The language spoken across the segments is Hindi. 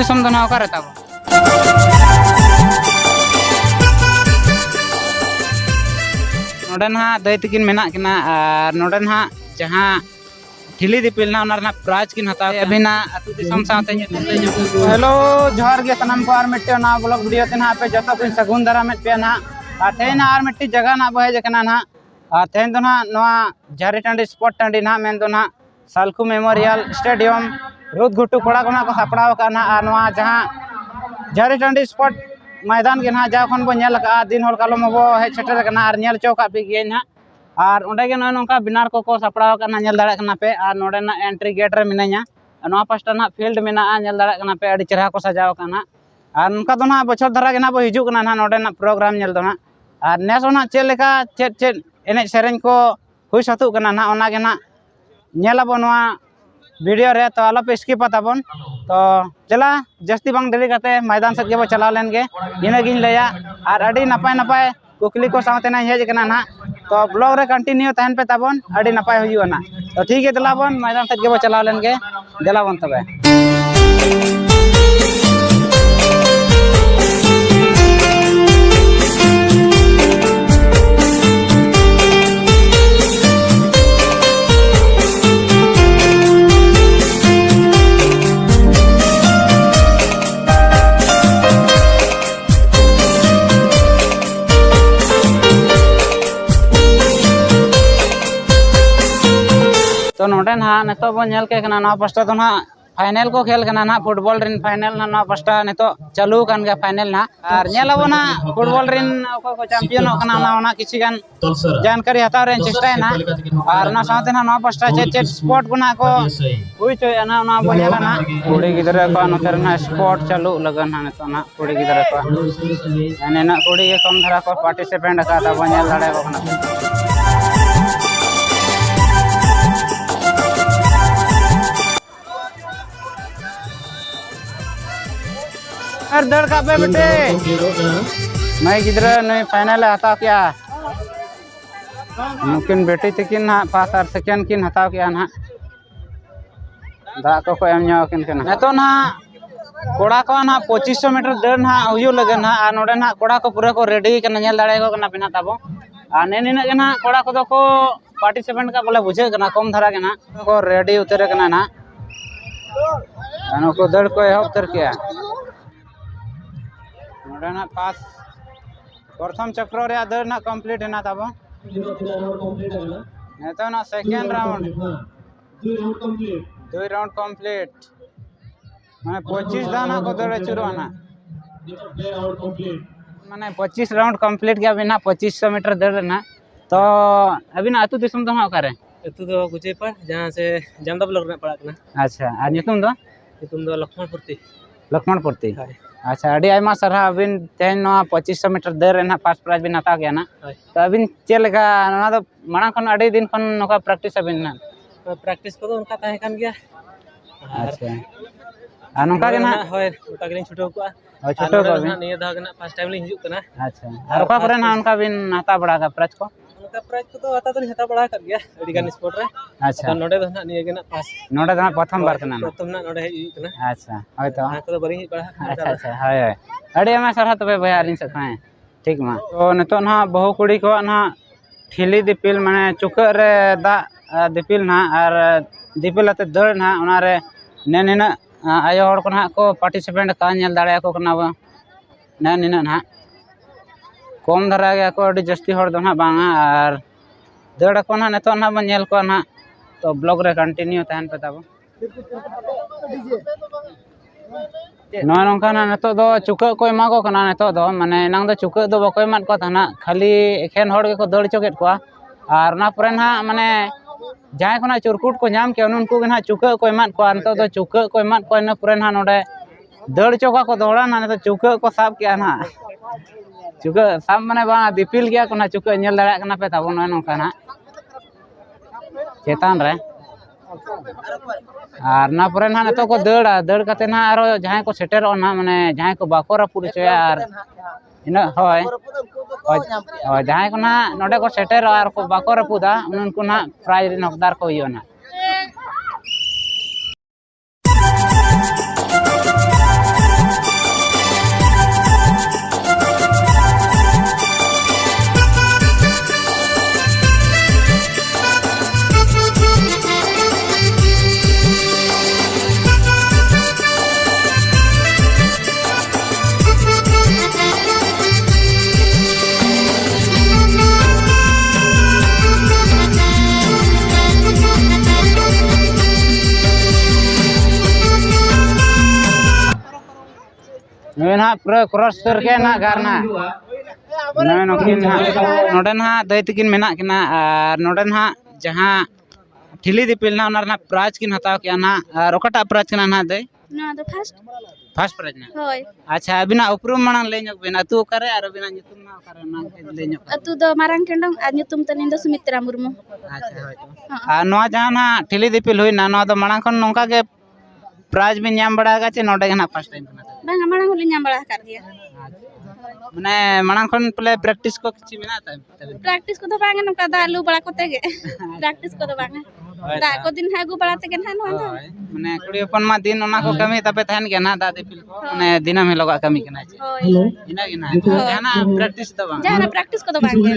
दिसम दो ना ओकारे ताबो नोडे ना दई तकिन मेना किना आर नोडे ना जहां ठिली दिपिल ना ओना प्राइज किन हताव अभी ना अतु दिसम साथे हेलो जोहार गे तनम को आर मिट्टे ना ब्लॉग वीडियो ते ना पे जतो कुन सगुन दारा में पे ना थे ना आर मिट्टी जगह ना बहे जकना ना थे दो ना नोआ झारी टांडी स्पोर्ट टांडी ना मेन दो ना सालकू मेमोरियल स्टेडियम रुद घुटू कोड़ा कोना को सपड़ाव का ना आर नोआ जहां झारी टांडी स्पोर्ट मैदान के ना जा खन बो नेल का दिन हर कालो मबो हे छटर कना आर नेल चौका पे गे ना और ओंडे गे नोका बिनार को सपड़ाव का ना नेल दाड़ा कना पे आर नोडे ना एंट्री गेट रे मिनाया नोआ पास्टा ना फील्ड मेना नेल दाड़ा कना पे अड़ी चेहरा को सजाव कना और उनका दो ना बछर धरा के ना बो हिजू कना ना नोडे ना प्रोग्राम नेल दो ना और नेस ना चेक लेका चेक एने सेरेन को हुई सतु कना ना ओना गे ना नेलाबो नोआ वीडियो रे तो आलो पे स्किप ताबन तो चला जस्ती बांग देरी करते मैदान से गेबो चला लेन गे इना गिन लया और अड़ी नपाय नपाय कुकली को साथे ना हेज कना ना तो ब्लॉग रे कंटिन्यू तहन पे ताबन अड़ी नपाय हुई ना तो ठीक है दलाबन मैदान से गेबो चला लेन गे दलाबन तबे तो नोडे ना नितो बो नेल के कना ना पास्टा तो ना फाइनल को खेल कना ना फुटबॉल रिन फाइनल ना पास्टा नितो चालू कान गे फाइनल ना और नेलाबो ना फुटबॉल रिन को चैंपियन कना ना ओना किछि गान जानकारी हताव रे चेष्टा ना और ना साथे ना पास्टा चे स्पोर्ट कोना को हुई चोय ना ना बो नेला ना कुड़ी गिदरा को नोतर ना स्पोर्ट चालू लगन ना नितो ना कुड़ी गिदरा को यानी ना कुड़ी के कम धरा को पार्टिसिपेंट का ता बो नेल लड़ाई को ना अरे दड़ का पे बेटे मैं किधर नहीं फाइनल हताव किया मुमकिन बेटी तकिन ना फर्स्ट और सेकंड किन हताव किया ना दा को एम न्या किन कना तो ना कोड़ा को ना 2500 मीटर दड़ ना हुयो लगे ना और नोडे ना कोड़ा को पूरा को रेडी कना नेल दाड़े को कना बिना ताबो आ नेनिना के ना कोड़ा को को पार्टिसिपेंट का बोले बुझे कना कम धरा के ना को रेडी उतरे कना ना अनो को दड़ को एहो उतर किया ना पास प्रथम चक्र रे दर ना कंप्लीट है ना तब तो ना सेकंड राउंड 2 राउंड कंप्लीट माने 25 दाना को दर चुरो ना माने 25 राउंड कंप्लीट किया बिना 2500 मीटर दर ना तो अभी ना अतु दिसम तो करे अतु दो गुजे पर जहां से जामदा ब्लॉक में पड़ा ना अच्छा और नितुम दो लक्ष्मणपुरती अच्छा अड़ी आयमा सरहा अबिन तेन 2500 मीटर दर ना फर्स्ट प्राइज बिन हता गया ना तो अबिन चेलका ना तो माना खन अड़ी दिन खन नोका प्रैक्टिस अबिन ना प्रैक्टिस को तो उनका ताहे कान गया अच्छा आ नोका के ना होय उनका के छुटो को छुटो को ना निया दा ना फर्स्ट टाइम ले हिजु कना अच्छा और ओका करे ना उनका बिन हता बड़ा का प्राइज को उनका प्राइज को तो हता तो हता बड़ा कर गया अड़ी गान स्पोर्ट रे अच्छा नोडे दो ना निया के ना पास नोडे ना प्रथम बार कना प्रथम ना नोडे हिजु कना अच्छा होय तो हां तो बड़ी बड़ा अच्छा हाय हाय अड़ी में सरहा तबे भयारिन से थाए ठीक मा तो नितो ना बहु कुड़ी को ना ठिली दिपिल माने चुका रे दा दिपिल ना और दिपिल अते दड़ ना ओना रे नेनिना आयो हड़ को ना को पार्टिसिपेंट का नेल दाड़े को कना नेनिना ना कम धरा गया को अड़ी जस्ती हड़ दो ना बांगा और दड़ को ना नितो ना बन नेल को ना तो ब्लॉग रे कंटिन्यू तहन पे ताबो नोय नोंका ना नितो दो चुका को एमा को कना नितो दो माने नांग दो चुका दो बको एमान को थाना खाली एखेन हड़ के को दड़ चोकेट को और ना परे ना माने जहां को ना चुरकुट को नाम के उनको के ना चुका को एमान को नितो दो चुका को एमान को ना परे ना नोडे दड़ चोका को दौड़ा ना नितो चुका को साब किया ना चुका साब माने बा दिपिल गया को ना चुका नेल दाड़ा कना पे ताबो नोय नोंका ना चेतान रे और ना परे ना नितो को दड़ कते ना आरो जहां को सेटर ना माने जहां को बाको रापुर चया और इन होय जहां को ना नोडे को सेटर और को बाको रापुदा उनको ना प्राइज हकदार को हियो ना ᱱᱩᱭ ᱱᱟᱦᱟᱜ ᱯᱩᱨᱟᱹ ᱠᱨᱚᱥ ᱩᱛᱟᱹᱨ ᱠᱮᱜᱼᱟ ᱱᱟᱦᱟᱜ ᱜᱟᱨ ᱱᱟᱦᱟᱜ ᱱᱚᱜᱼᱚᱭ ᱱᱩᱠᱤᱱ ᱱᱟᱦᱟᱜ ᱱᱚᱰᱮ ᱱᱟᱦᱟᱜ ᱫᱟᱹᱭ ᱛᱟᱹᱠᱤᱱ ᱢᱮᱱᱟᱜ ᱠᱤᱱᱟ ᱟᱨ ᱱᱚᱰᱮ ᱱᱟᱦᱟᱜ ᱡᱟᱦᱟᱸ ᱴᱷᱤᱞᱤ ᱫᱤᱯᱤᱞ ᱱᱟᱦᱟᱜ ᱚᱱᱟ ᱨᱮᱱᱟᱜ ᱯᱨᱟइᱡᱽ ᱠᱤᱱ ᱦᱟᱛᱟᱣ ᱠᱮᱜᱼᱟ ᱱᱟᱦᱟᱜ ᱟᱨ ᱚᱠᱟᱴᱟᱜ ᱯᱨᱟइᱡᱽ ᱠᱟᱱᱟ ᱱᱟᱦᱟᱜ ᱫᱟᱹᱭ? नवा तो ᱯᱷᱟᱥᱴ ᱯᱨᱟइᱡᱽ ᱱᱟᱦᱟᱜ होय ᱟᱪᱪᱷᱟ ᱟᱹᱵᱤᱱᱟᱜ ᱩᱯᱨᱩᱢ ᱢᱟᱲᱟᱝ ᱞᱟᱹᱭ ᱧᱚᱜ ᱵᱤᱱ ᱟᱹᱛᱩ ᱚᱠᱟᱨᱮ ᱟᱨ ᱟᱹᱵᱤᱱᱟᱜ ᱧᱩᱛᱩᱢ ᱱᱟᱦᱟᱜ ᱚᱠᱟᱨᱮ ᱚᱱᱟ ᱞᱟᱹᱭ ᱧᱚᱜ ᱵᱤᱱ अतु दो मारंग केंडोंग आ ᱧᱩᱛᱩᱢ ᱛᱟᱹᱞᱤᱧ ᱫᱚ ᱥᱩᱢᱤᱛᱨᱟ ᱢᱩᱨᱢᱩ ᱟᱪᱪᱷᱟ ᱦᱳᱭᱛᱚ ᱟᱨ ᱱᱚᱣᱟ ᱡᱟᱦᱟᱸ ᱱᱟᱦᱟᱜ ᱴᱷᱤᱞᱤ ᱫᱤᱯᱤᱞ ᱦᱩᱭᱱᱟ ᱱᱚᱣᱟ ᱫᱚ ᱢᱟᱲᱟᱝ ᱠᱷᱚᱱ ᱱᱚᱝᱠᱟ ᱜᱮ ᱯᱨᱟइᱡᱽ ᱵᱤᱱ ᱧᱟᱢ ᱵᱟᱲᱟ ᱟᱠᱟᱫᱟ ᱪᱮ ᱱᱚᱰᱮ ᱜᱮ ᱱᱟᱦᱟᱜ ᱯᱷᱟᱥᱴ ᱴᱟइम ᱠᱟᱱᱟ? ᱵᱟᱝ ᱢᱟᱲᱟᱝ ᱦᱚᱸᱞᱤᱧ ᱧᱟᱢ ᱵᱟᱲᱟ ᱟᱠᱟᱫ ᱜᱮᱭᱟ ᱢᱟᱱᱮ ᱢᱟᱲᱟᱝ ᱠᱷᱚᱱ ᱯᱟᱞᱮ ᱯᱨᱮᱠᱴᱤᱥ ᱠᱚ ᱠᱤᱪᱷᱩ ᱢᱮᱱᱟᱜ ᱛᱟᱵᱤᱱ? ᱯᱨᱮᱠᱴᱤᱥ ᱠᱚᱫᱚ ᱵᱟᱝ ᱱᱚᱝᱠᱟ ᱫᱟᱜ ᱞᱩ ᱵᱟᱲᱟ ᱠᱚᱛᱮ ᱜᱮ ᱯᱨᱮᱠᱴᱤस ᱠᱚᱫᱚ ᱵᱟᱝ ᱫᱟᱜ ᱠᱚ ᱫᱤᱱ ᱟᱹᱜᱩ ᱵᱟᱲᱟ ᱛᱮᱜᱮ ᱱᱟᱦᱟᱜ ᱱᱚᱣᱟ ᱫᱚ ᱢᱟᱱᱮ ᱠᱩᱲᱤ ᱦᱚᱯᱚᱱ ᱢᱟ ᱫᱤᱱ ᱚᱱᱟ ᱠᱚ ᱠᱟᱹᱢᱤ ᱛᱟᱯᱮ ᱛᱟᱦᱮᱱ ᱜᱮᱭᱟ ᱱᱟᱦᱟᱜ ᱫᱟᱜ ᱫᱤᱯᱤᱞ ᱠᱚ ᱢᱟᱱᱮ ᱫᱤᱱᱟᱹᱢ ᱦᱤᱞᱳᱜᱟᱜ ᱠᱟᱹᱢᱤ ᱠᱟᱱᱟ ᱪᱮ ᱦᱳᱭ ᱤᱱᱟᱹᱜᱮ ᱱᱟᱦᱟᱜ ᱡᱟᱦᱟᱱᱟᱜ ᱯᱨᱮᱠᱴᱤᱥ ᱫᱚ ᱵᱟᱝ ᱡᱟᱦᱟᱱᱟᱜ ᱯᱨᱮᱠᱴᱤस ᱠᱚᱫᱚ ᱵᱟᱝ ᱜᱮ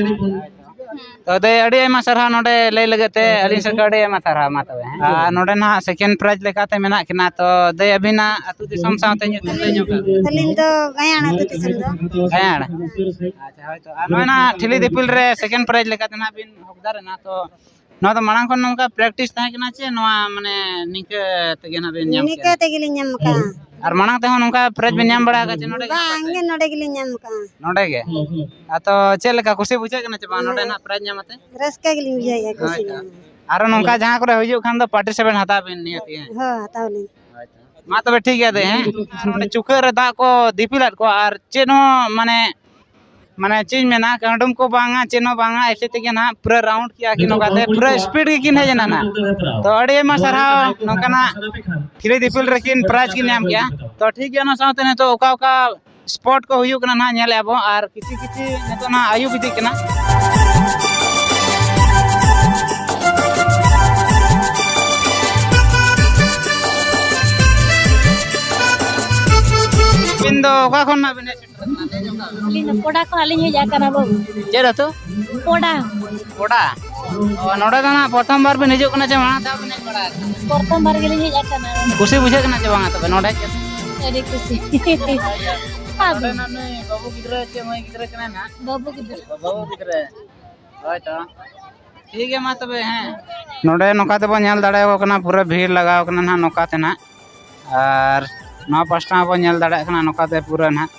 ᱛᱚ ᱫᱟᱹᱭ ᱟᱹᱰᱤ ᱟᱭᱢᱟ ᱥᱟᱨᱦᱟᱣ ᱱᱚᱰᱮ ᱞᱟᱹᱭ ᱞᱟᱹᱜᱤᱫ te ᱟᱹᱞᱤᱧ ᱥᱮᱫ ᱠᱷᱚᱱ ᱟᱹᱰᱤ ᱟᱭᱢᱟ ᱥᱟᱨᱦᱟᱣ ᱢᱟ ᱛᱚᱵᱮ ᱟᱨ ᱱᱚᱰᱮ ᱱᱟᱦᱟᱜ ᱥᱮᱠᱮন্ড ᱯᱨᱟइᱡᱽ ᱞᱮᱠᱟᱛᱮ ᱢᱮᱱᱟᱜ ᱠᱤᱱᱟ ᱛᱚ ᱫᱟᱹᱭ ᱟᱹᱵᱤᱱᱟᱜ ᱟᱹᱛᱩ ᱫᱤᱥᱚᱢ ᱥᱟᱶᱛᱮ ᱧᱩᱛᱩᱢ ᱞᱟᱹᱭ ᱧᱚᱜ ᱵᱤᱱ ᱟᱹᱞᱤᱧ ᱫᱚ ᱜᱟᱭᱟᱲ ᱟᱹᱛᱩ ᱫᱤᱥᱚᱢ ᱫᱚ ᱜᱟᱭᱟᱲ ᱟᱪᱪᱷᱟ ᱦᱳᱭᱛᱚ ᱟᱨ ᱱᱚᱜᱼᱚᱭ ᱱᱟᱦᱟᱜ ᱴᱷᱤᱞᱤ ᱫᱤᱯᱤᱞ ᱨᱮ ᱥᱮᱠᱮন্ড ᱯᱨᱟइᱡᱽ ᱞᱮᱠᱟᱛᱮ ᱱᱟᱦᱟᱜ ᱵᱤᱱ ᱦᱚᱠᱫᱟᱨ ᱮᱱᱟ ᱛᱚ ᱱᱚᱣᱟ ᱫᱚ ᱢᱟᱲᱟᱝ ᱠᱷᱚᱱ ᱱᱚᱝᱠᱟ ᱯᱨᱮᱠᱴᱤᱥ ᱛᱟᱦᱮᱸ ᱠᱟᱱᱟ ᱪᱮ ᱱᱚᱣᱟ ᱢᱟᱱᱮ ᱱᱤᱝᱠᱟᱹ ᱛᱮᱜᱮ ᱱᱟᱦᱟᱜ ᱵᱤᱱ ᱧᱟᱢ ᱱᱤᱠᱟᱹ ᱠᱮᱜᱼᱟ? ᱛᱮᱜᱮᱞᱤᱧ ᱧᱟᱢ ᱟᱠᱟᱜᱼᱟ ᱟᱨ ᱢᱟᱲᱟᱝ ᱛᱮᱦᱚᱸ ᱱᱚᱝᱠᱟ ᱯᱨᱟइᱡᱽ ᱵᱤᱱ ᱧᱟᱢ ᱵᱟᱲᱟ ᱟᱠᱟᱫᱟ ᱪᱮ ᱱᱚᱰᱮ ᱜᱮ? ᱵᱟᱝ ᱜᱮ ᱱᱚᱰᱮ ᱜᱮᱞᱤᱧ ᱧᱟᱢ ᱟᱠᱟᱜᱼᱟ ᱱᱚᱰᱮ ᱜᱮ ᱟᱫᱚ ᱪᱮᱫ ᱞᱮᱠᱟ ᱠᱩᱥᱤ ᱵᱩᱡᱷᱟᱹᱜ ᱠᱟᱱᱟ ᱪᱮ ᱵᱟᱝ ᱱᱚᱰᱮ ᱱᱟᱦᱟᱜ ᱯᱨᱟइᱡᱽ ᱧᱟᱢᱟᱛᱮ? ᱨᱟᱹᱥᱠᱟᱹ ᱜᱮᱞᱤᱧ ᱵᱩᱡᱷᱟᱹᱣᱮᱫᱼᱟ ᱠᱩᱥᱤ ᱜᱮ ᱟᱨᱚ ᱱᱚᱝᱠᱟ ᱡᱟᱦᱟᱸ ᱠᱚᱨᱮ ᱦᱩᱭᱩᱜ ᱠᱷᱟᱱ ᱫᱚ ᱯᱟᱨᱴᱤᱥᱤᱯᱮᱴ ᱦᱟᱛᱟᱣ ᱵᱤᱱ ᱱᱤᱦᱟᱹᱛ ᱜᱮ ᱦᱚᱸ ᱦᱟᱛᱟᱣ ᱞᱤᱧ ᱢᱟ ᱛᱚᱵᱮ ᱴᱷᱤᱠ ᱜᱮᱭᱟ ᱫᱟᱹᱭ ᱦᱮᱸ ᱟᱨ ᱚᱸᱰᱮ ᱪᱩᱠᱟᱹᱜ ᱨᱮ ᱫᱟᱜ ᱠᱚ ᱫᱤᱯᱤᱞᱟᱫ ᱠᱚᱣᱟ ᱟᱨ ᱪᱮᱫ ᱦᱚᱸ ᱢᱟᱱᱮ ᱪᱮᱫ ᱤᱧ ᱢᱮᱱᱟ ᱠᱟᱹᱰᱩᱢ ko ᱵᱟᱝᱟ ᱪᱮᱫ ᱦᱚᱸ ᱵᱟᱝᱟ ᱮᱥᱮ ᱛᱮᱜᱮ ᱱᱟᱦᱟᱜ ᱯᱩᱨᱟᱹ ᱨᱟᱣᱩᱱᱰ ᱠᱮᱜᱼᱟ ᱠᱤᱱ ᱱᱚᱝᱠᱟᱛᱮ ᱯᱩᱨᱟᱹ ᱥᱯᱤᱰ ᱜᱮᱠᱤᱱ ᱦᱮᱡ ᱮᱱᱟ ᱱᱟᱦᱟᱜ ᱛᱚ ᱟᱹᱰि ᱟᱭᱢᱟ ᱥᱟᱨᱦᱟᱣ ᱱᱚᱝᱠᱟᱱᱟᱜ ᱴᱷᱤᱞᱤ ᱫᱤᱯᱤᱞ ᱨᱮᱠᱤᱱ ᱯᱨᱟइᱡᱽ ᱠᱤᱱ ᱧᱟᱢ ᱠᱮᱜᱼᱟ ᱛᱚ ᱴᱷᱤᱠ ᱜᱮᱭᱟ ᱚᱱᱟ ᱥᱟᱶᱛᱮ ᱱᱤᱛᱚᱜ ᱚᱠᱟ ᱥᱯᱚᱴ ᱠᱚ ᱦᱩᱭᱩᱜ ᱠᱟᱱᱟ ᱱᱟᱦᱟᱜ ᱧᱮᱞᱮᱜᱼᱟ ᱵᱚᱱ ᱟᱨ ᱠᱤᱪᱷᱤ ᱱᱤᱛᱚᱜ ᱱᱟᱦᱟᱜ ᱟᱹᱭᱩᱵ ᱤᱫᱤᱜ ᱠᱟᱱᱟ ᱟᱹᱵᱤᱱ ᱫᱚ ᱚᱠᱟ ᱠᱷᱚᱱ ᱱᱟᱦᱟᱜ ᱵᱤᱱ ᱦᱮᱡ ᱥᱮᱴᱮᱨ ᱠᱟᱱᱟ? ᱟᱹᱞᱤᱧ ᱫᱚ ᱯᱚᱰᱟ ᱠᱷᱚᱱ ᱞᱤᱧ ᱦᱮᱡ ᱟᱠᱟᱱᱟ ᱵᱟᱹᱵᱩ ᱪᱮᱫ ᱟᱹᱛᱩ? ᱯᱚᱰᱟ ᱯᱚᱰᱟ ᱱᱚᱰᱮ ᱫᱚ ᱱᱟᱦᱟᱜ ᱯᱨᱚᱛᱷᱚᱢ ᱵᱟᱨ ᱵᱤᱱ ᱦᱤᱡᱩᱜ ᱠᱟᱱᱟ ᱪᱮ ᱢᱟᱲᱟᱝ ᱫᱷᱟᱣ ᱵᱤᱱ ᱦᱮᱡ ᱵᱟᱲᱟ ᱟᱠᱟᱱᱟ? ᱯᱨᱚᱛᱷᱚᱢ ᱵᱟᱨ ᱜᱮᱞᱤᱧ ᱦᱮᱡ ᱟᱠᱟᱱᱟ ᱠᱩᱥᱤ ᱵᱩᱡᱷᱟᱹᱜ ᱠᱟᱱᱟ ᱪᱮ ᱵᱟᱝᱟ ᱛᱚᱵᱮ ᱱᱚᱰᱮ ᱦᱮᱡ ᱠᱟᱛᱮ? ᱟᱹᱰᱤ ᱠᱩᱥᱤ ᱱᱚᱰᱮ ᱱᱟᱜ ᱱᱩᱭ ᱵᱟᱹᱵᱩ ᱜᱤᱫᱽᱨᱟᱹ ᱪᱮ ᱢᱟᱹᱭ ᱜᱤᱫᱽᱨᱟᱹ ᱠᱟᱱᱟᱭ ᱱᱟᱦᱟᱜ? ᱵᱟᱹᱵᱩ ᱜᱤᱫᱽᱨᱟᱹ ᱵᱟᱹᱵᱩ ᱜᱤᱫᱽᱨᱟᱹ ᱦᱳᱭᱛᱚ ᱴᱷᱤᱠ ᱜᱮᱭᱟ ᱢᱟ ᱛᱚᱵᱮ ᱦᱮᱸ ᱱᱚᱰᱮ ᱱᱚᱝᱠᱟ ᱛᱮᱵᱚᱱ ᱧᱮᱞ ᱫᱟᱲᱮᱭᱟᱠᱚ ᱠᱟᱱᱟ ᱯᱩᱨᱟᱹ ᱵᱷᱤᱲ ᱞᱟᱜᱟᱣ ᱠᱟᱱᱟ ᱱᱟᱦᱟᱜ ᱱᱚᱝᱠᱟ ᱛᱮ ᱱᱟᱦᱟᱜ ᱟᱨ ᱱᱚᱣᱟ ᱯᱟᱥᱴᱟ ᱦᱚᱸᱵᱚᱱ ᱧᱮᱞ ᱫᱟᱲᱮᱭᱟᱜ ᱠᱟᱱᱟ ᱱᱚᱝᱠᱟ ᱛᱮ ᱯᱩᱨᱟᱹ ᱱᱟᱦᱟᱜ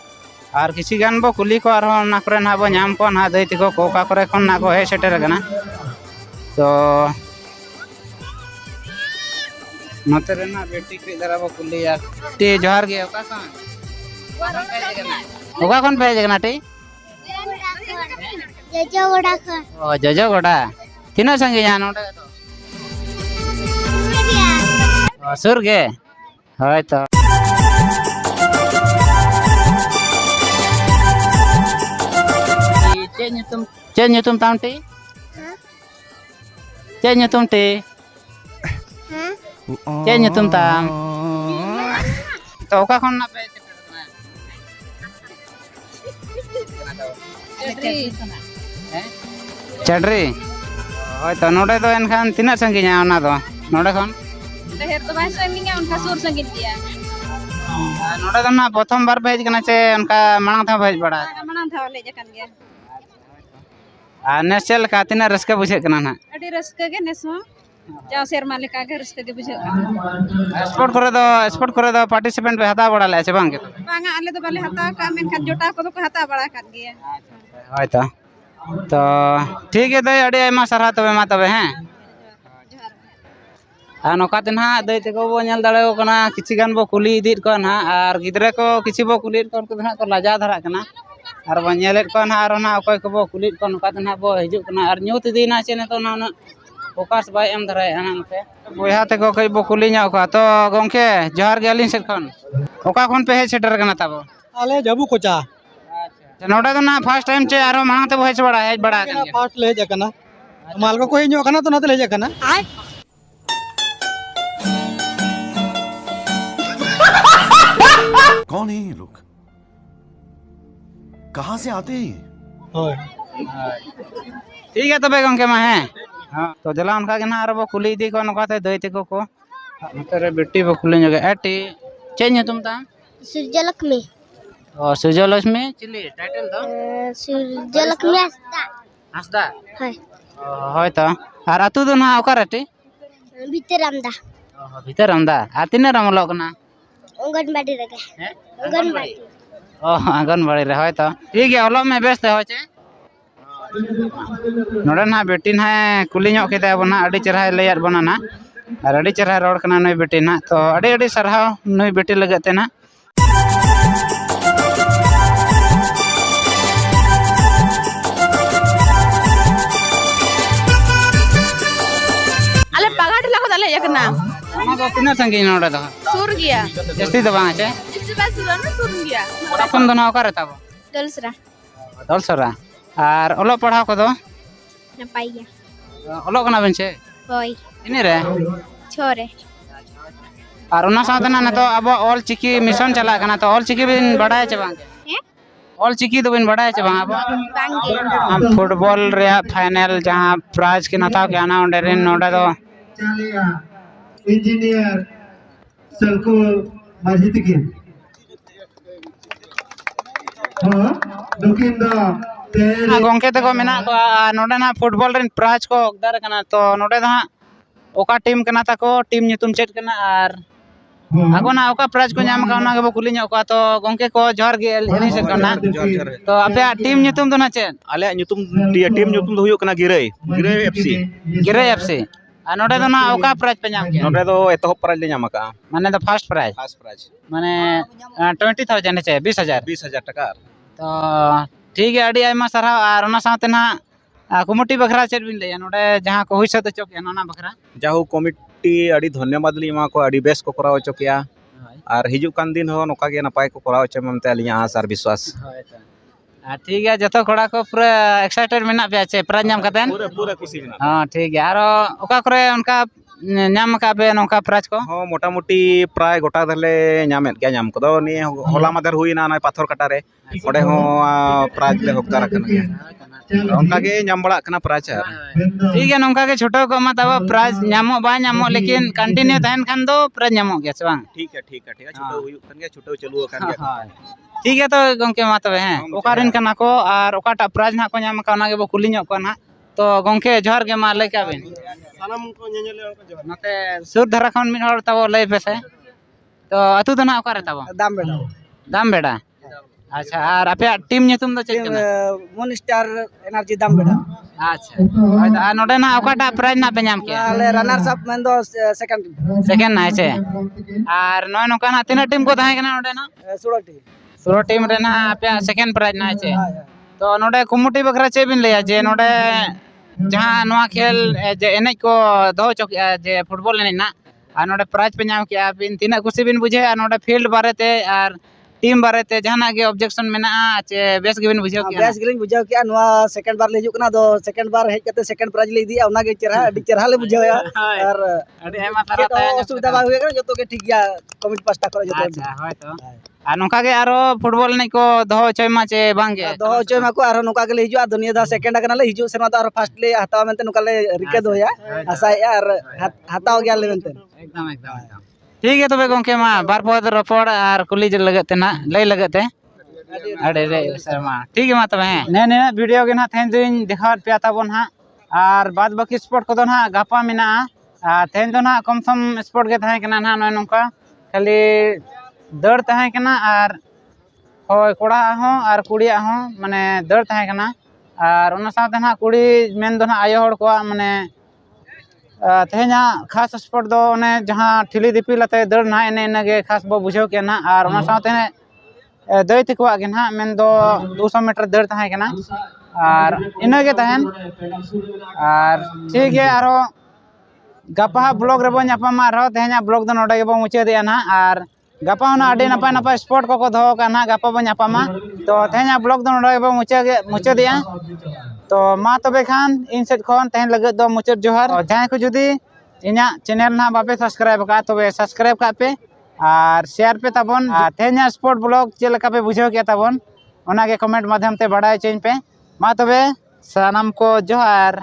ᱟᱨ ᱠᱤᱪᱷᱤ ᱜᱟᱱ ᱵᱚ ᱠᱩᱞᱤ ᱠᱚᱣᱟ ᱟᱨᱦᱚᱸ ᱚᱱᱟ ᱠᱚᱨᱮ ᱱᱟᱦᱟᱜ ᱵᱚ ᱧᱟᱢ ᱠᱚᱣᱟ ᱱᱟᱦᱟᱜ ᱫᱟᱹᱭ ᱛᱟᱠᱚ ᱠᱚ ᱚᱠᱟ ᱠᱚᱨᱮ ᱠᱷᱚᱱ ᱱᱟᱦᱟᱜ ᱠᱚ ᱦᱮᱡ ᱥᱮᱴᱮᱨ ᱟᱠᱟᱱᱟ ᱛᱚ ᱱᱚᱛᱮ ᱨᱮᱱᱟᱜ ᱵᱮᱴᱤ ᱠᱟᱹᱡ ᱫᱷᱟᱨᱟ ᱵᱚ ᱠᱩᱞᱤᱭᱟ ᱴᱤ ᱡᱚᱦᱟᱨ ᱜᱮ ᱚᱠᱟ ᱠᱷᱚᱱ ᱯᱮ ᱦᱮᱡ ᱟᱠᱟᱱᱟ ᱴᱤ? ᱡᱚᱡᱚᱜᱚᱰᱟ ᱠᱷᱚᱱ ᱚ ᱡᱚᱡᱚᱜᱚᱰᱟ ᱛᱤᱱᱟᱹᱜ ᱥᱟᱺᱜᱤᱧᱟ ᱱᱚᱰᱮ ᱫᱚ? ᱥᱩᱨ ᱜᱮ ᱦᱳᱭᱛᱚ ᱪᱮᱫ ᱧᱩᱛᱩᱢ ᱛᱟᱢ ᱴᱤ? ᱪᱮᱫ ᱧᱩᱛᱩᱢ ᱴᱤ? ᱪᱮᱫ ᱧᱩᱛᱩᱢ ᱛᱟᱢ? ᱛᱚ ᱚᱠᱟ ᱠᱷᱚᱱ ᱱᱟᱜ ᱯᱮ ᱦᱮᱡ ᱥᱮᱴᱮᱨ ᱟᱠᱟᱱᱟ? ᱪᱟᱰᱨᱤ ᱦᱳᱭᱛᱚ ᱱᱚᱰᱮ ᱫᱚ ᱮᱱᱠᱷᱟᱱ ᱛᱤᱱᱟᱹᱜ ᱥᱟᱺᱜᱤᱧᱟ ᱚᱱᱟ ᱫᱚ ᱱᱚᱰᱮ ᱠᱷᱚᱱ? ᱰᱷᱮᱨ ᱫᱚ ᱵᱟᱭ ᱥᱟᱺᱜᱤᱧᱟ ᱚᱱᱠᱟ ᱥᱩᱨ ᱥᱟᱺᱜᱤᱧ ᱜᱮᱭᱟ ᱱᱚᱰᱮ ᱫᱚ ᱱᱟᱦᱟᱜ ᱯᱨᱚᱛᱷᱚᱢ ᱵᱟᱨ ᱯᱮ ᱦᱮᱡ ᱟᱠᱟᱱᱟ ᱪᱮ ᱚᱱᱠᱟ ᱢᱟᱲᱟᱝ ᱛᱮᱦᱚᱸ ᱯᱮ ᱦᱮᱡ ᱵᱟᱲᱟ ᱟᱠᱟᱱᱟ? ᱢᱟᱲᱟᱝ ᱫᱷᱟᱣ ᱞᱮ ᱦᱮᱡ ᱟᱠᱟᱱ ᱜᱮᱭᱟ ᱟᱨ ᱱᱮᱥ ᱪᱮᱫ ᱞᱮᱠᱟ ᱛᱤᱱᱟᱹᱜ ᱨᱟᱹᱥᱠᱟᱹ ᱵᱩᱡᱷᱟᱹᱜ ᱠᱟᱱᱟ ᱱᱟᱦᱟᱜ? ᱟᱹᱰᱤ ᱨᱟᱹᱥᱠᱟᱹ ᱜᱮ ᱱᱮᱥ ᱦᱚᱸ ᱡᱟᱣ ᱥᱮᱨᱢᱟ ᱞᱮᱠᱟ ᱜᱮ ᱨᱟᱹᱥᱠᱟᱹ ᱜᱮ ᱵᱩᱡᱷᱟᱹᱜ ᱠᱟᱱᱟ ᱥᱯᱳर्ट ᱠᱚᱨᱮ ᱫᱚ ᱯᱟर्टिसिपेंट ᱯᱮ ᱦᱟᱛᱟᱣ ᱵᱟᱲᱟ ᱞᱮᱫᱼᱟ ᱥᱮ ᱵᱟᱝ ᱜᱮ? ᱵᱟᱝᱟ ᱟᱞᱮ ᱫᱚ ᱵᱟᱞᱮ ᱦᱟᱛᱟᱣ ᱠᱟᱜᱼᱟ ᱢᱮᱱᱠᱷᱟᱱ ᱡᱚᱴᱟᱣ ᱠᱚᱫᱚ ᱠᱚ ᱦᱟᱛᱟᱣ ᱵᱟᱲᱟ ᱟᱠᱟᱫ ᱜᱮᱭᱟ ᱦᱳᱭᱛᱚ ᱛᱚ ᱴᱷᱤᱠ ᱜᱮᱭᱟ ᱫᱟᱹᱭ ᱟᱹᱰᱤ ᱟᱭᱢᱟ ᱥᱟᱨᱦᱟᱣ ᱛᱚᱵᱮ ᱢᱟ ᱛᱚᱵᱮ ᱦᱮᱸ ᱟᱨ ᱱᱚᱝᱠᱟ ᱛᱮ ᱱᱟᱦᱟᱜ ᱫᱟᱹᱭ ᱛᱟᱠᱚ ᱵᱚ ᱧᱮᱞ ᱫᱟᱲᱮᱭᱟᱠᱚ ᱠᱟᱱᱟ ᱠᱤᱪᱷᱤ ᱜᱟᱱ ᱵᱚ ᱠᱩᱞᱤ ᱤᱫᱤᱭᱮᱫ ᱠᱚᱣᱟ ᱱᱟᱦᱟᱜ ᱟᱨ ᱜᱤᱫᱽᱨᱟᱹ ᱠᱚ ᱠᱤᱪᱷᱤ ᱵᱚ ᱠᱩᱞᱤᱭᱮᱫ ᱠᱚᱣᱟ ᱩᱱᱠᱩ ᱫᱚ ᱱᱟᱦᱟᱜ ᱠᱚ ᱞᱟᱡᱟᱣ ᱫᱷᱟᱨᱟᱜ ᱠᱟᱱᱟ ᱟᱨ ᱵᱚᱱ ᱧᱮᱞᱮᱫ ᱠᱚᱣᱟ ᱱᱟᱦᱟᱜ ᱟᱨᱚ ᱱᱟᱦᱟᱜ ᱚᱠᱚᱭ ᱠᱚᱵᱚ ᱠᱩᱞᱤᱭᱮᱫ ᱠᱚᱣᱟ ᱱᱚᱝᱠᱟ ᱛᱮ ᱱᱟᱦᱟᱜ ᱵᱚ ᱦᱤᱡᱩᱜ ᱠᱟᱱᱟ ᱟᱨ ᱧᱩᱛ ᱤᱫᱤᱭᱮᱱᱟ ᱪᱮ ᱱᱤᱛᱚᱜ ᱱᱟᱦᱟᱜ ᱩᱱᱟᱹᱜ ᱯᱷᱳᱠᱟᱥ ᱵᱟᱭ ᱮᱢ ᱫᱟᱲᱮᱭᱟᱜᱼᱟ ᱱᱚᱛᱮ ᱵᱚᱭᱦᱟ ᱛᱮᱠᱚ ᱠᱟᱹᱡ ᱵᱚ ᱠᱩᱞᱤ ᱧᱚᱜ ᱠᱚᱣᱟ ᱛᱚ ᱜᱚᱢᱠᱮ ᱡᱚᱦᱟᱨ ᱜᱮ ᱟᱹᱞᱤᱧ ᱥᱮᱫ ᱠᱷᱚᱱ ᱚᱠᱟ ᱠᱷᱚᱱ ᱯᱮ ᱦᱮᱡ ᱥᱮᱴᱮᱨ ᱟᱠᱟᱱᱟ ᱛᱟᱵᱚ? आले जबू कोचा नोडे तो ना फर्स्ट टाइम चे आरो मांग ते हेज बड़ा kan पार्ट ले जाकना मालको को हेज कना तो नाते ले जाकना कौन है ये लोग कहां से आते हैं होय ठीक है तबे गंके मा है हां तो जला उनका के ना आरो कुली दी को नका ते दई तको को नतरे बेटी बो कुली जगे एटी चेंज तुम ता सूर्यलक्ष्मी और सूर्यलक्ष्मी चिली टाइटल दो सूर्यलक्ष्मी हसदा है होय तो आर अतु दो ना ओकराटी भीतर आमदा भीतर आमदा आ तिने रमलो कना अंगनबाड़ी रगे हैं अंगनबाड़ी आंगनबाड़ी रे होय तो ठीक है ओलो में बेस हो चे नोडे ना बेटी ना कुली ᱧᱚᱜ केदा बना अड़ी चेहरा लैयाद बना ना और अड़ी चेहरा रोड कना नई बेटी ना तो अड़ी अड़ी सरहाव नई बेटी लगत ते ना अले पगार ला को दले एकना ओना दो तीन संगी नोडे दो सुर गया जस्ती दो बांग चे इससे बात सुर ना सुर गया ओना फोन दो ना ओकर ताबो दलसरा दलसरा और ओलो पढ़ाव को दो नपाई गया ओलो कना बेन चे होय इने रे छोरे और ओना साथ ना तो अब ऑल चिकी मिशन चला कना तो ऑल चिकी बिन बढ़ाए चे बांग हैं ऑल चिकी तो बिन बढ़ाए चे बांग अब बांगे हम फुटबॉल रे फाइनल जहां प्राइज के नताव के आना ओंडे रेन नोडा दो इंजीनियर सलको माझी तिकीन हां दुकिन दा गोंके तको मेना को नोडे ना फुटबॉल रेन प्राइज को अगदार कना तो नोडे दा ओका टीम कना ताको टीम nyutum चेट कना आर आगोना ओका प्राइज को नाम का ओना के कुली ᱧᱚᱜ को तो गोंके को जोर गे एनी से कना तो आपे टीम nyutum दो ना चेट आले nyutum dia tim nyutum do huyuk kana Girai FC गिरे एफसी आ नोडे दो ना ओका प्राइज पे नाम के node do etohop prize le nyam ka माने तो फर्स्ट प्राइज first prize माने 20000 चे 20000 20000 taka तो ठीक है अड़ी आयमा सरहाव आर ओना साथे ना कमिटी बखरा चेट बिन ले नोडे जहां को हुई सत चोक ना बखरा jahu committee adi dhanyabad li ma ko adi best ko koraw chokya ar hiju kan din ho noka ge napai ko koraw che mamte alinya आस आर विश्वास ठीक है जतो कोड़ा को पूरा एक्साइटेड मेना पे आछे प्राइज नाम कतेन पूरा खुशी mena हां ठीक है आरो ओका करे उनका नाम का बे नोका प्राइज को ho motamuti pray gota dhale nyamet gya nyam ko do ni hola madher huina na pathor kata re ode ho prize le hokdar kana onka ge nyam bala kana prize ठीक है नोका के छोटो को मत अब प्राइज नामो बा नामो लेकिन कंटिन्यू तहन खान दो प्राइज नामो गया से बांग ठीक है छोटो huyuk kan ge छोटो चलु kan ge ठीक है तो गंके मा तबे हैं ओकारिन कना को और ओकाटा प्राइज ना को नाम का ना के बो कुली ᱧᱚᱜ को ना तो गंके जोहर के मा लय का बिन sanam ko nyanyele ko johar नते सुर धरा खन मिन हर तबो लय पेसे तो अतु दना ओकारे तबो दाम बेड़ा अच्छा और आपे टीम nyutum दो चेक कना मून स्टार एनर्जी दाम बेड़ा अच्छा होय दा नोडे ना ओकाटा प्राइज ना पे नाम के आले रनर्स अप मेन दो सेकंड सेकंड ना छे और नय नोका ना तीन टीम को थाहे कना नोडे ना 16 टी सुरो टीम रे ना आपे सेकंड प्राइज ना छे तो नोडे कमिटी बखरा चे बिन लया जे नोडे जहां नोआ खेल जे एने को दो चोक जे फुटबॉल एने ना आ नोडे प्राइज पे नाम के बिन तीना खुशी बिन बुझे आ नोडे फील्ड बारेते और टीम बारेते जहाना के ऑब्जेक्शन मेना चे बेस गिबिन बुझे के बेस गिलिन बुझाव के नोआ सेकंड बार ले हिजु कना दो सेकंड बार हेज कते सेकंड प्राइज ले दिया ओना के चेहरा अडी चेहरा ले बुझाव और अडी एमा तारा असुविधा बा हुए जतो के ठीक गया कमिटी पास्ता करे जतो अच्छा होय तो आ नोका के आरो फुटबॉल नै को दो चय मा चे बांगे दो चय मा को आरो नोका के ले हिजु आ दुनिया दा सेकंड कना ले हिजु सेमा तो आरो फर्स्ट ले हताव मेनते नोका ले रिके दोया आसाय और हताव गया ले मेनते एकदम ठीक है तबे गंके मा बार पद रपड़ और कुली जे लगते ना लय लगते अरे रे शर्मा ठीक है मा तबे ने ने वीडियो के ना थेन दिन देखात पे ताबन हा और बाद बाकी स्पोर्ट को ना गापा मिना थेन दो ना कम सम स्पोर्ट के थाय कना ना नय नोका खाली दौड़ थाय कना और होय कोड़ा हो और कुड़िया हो माने दौड़ थाय कना और ओना साथे ना कुड़ी मेन दो ना आयो हड़ को माने तेहना खास स्पोर्ट दो ने जहां ठिली दिपिल अते दौड़ ना एने एने खास बो बुझाव के ना और ओना साथे दई तकवा के ना मेन दो 200 मीटर दौड़ थाय कना और इना के तहन और ठीक है आरो गपा ब्लॉग रे बो न्यापामा रो तेहना ब्लॉग दो नोडे के बो मुचे दिया ना और गपा ना अडी नपाय नपाय स्पोर्ट को दो का ना गपा बो न्यापामा तो तेहना ब्लॉग दो नोडे के बो मुचे दिया तो मा तबे खान इन सेट खन तहन लगे दो मुचर जोहर जहां को जुदी इना चैनल ना बापे सब्सक्राइब का तबे सब्सक्राइब का पे और शेयर पे तबन तेहना स्पोर्ट ब्लॉग जे लका पे बुझाव के तबन ओना के कमेंट माध्यम ते बढ़ाय चेन पे मा तबे सनम को जोहर।